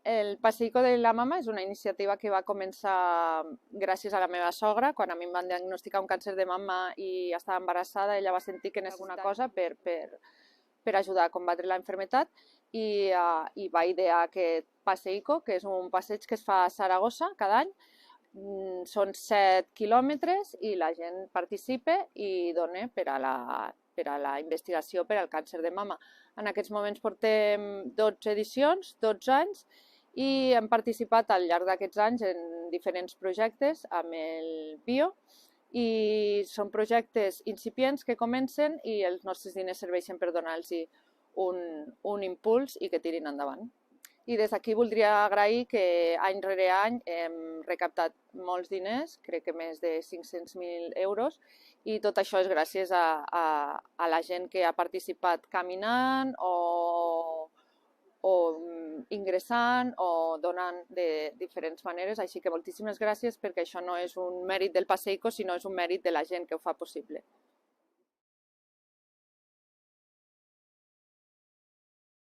El Paseico de la Mama és una iniciativa que va començar gràcies a la meva sogra. Quan a mi em van diagnosticar un càncer de mama i estava embarassada, ella va sentir que necessitava alguna cosa per ajudar a combatre la malaltia i va idear aquest Paseico, que és un passeig que es fa a Saragossa cada any. Són 7 quilòmetres i la gent participa i dona per a la investigació per al càncer de mama. En aquests moments portem 12 edicions, 12 anys, i hem participat al llarg d'aquests anys en diferents projectes amb el BIO i són projectes incipients que comencen i els nostres diners serveixen per donar-los un impuls i que tirin endavant. I des d'aquí voldria agrair que any rere any hem recaptat molts diners, crec que més de 500.000 euros, i tot això és gràcies a la gent que ha participat caminant o ingressant o donant de diferents maneres. Així que moltíssimes gràcies perquè això no és un mèrit del Paseico, sinó és un mèrit de la gent que ho fa possible.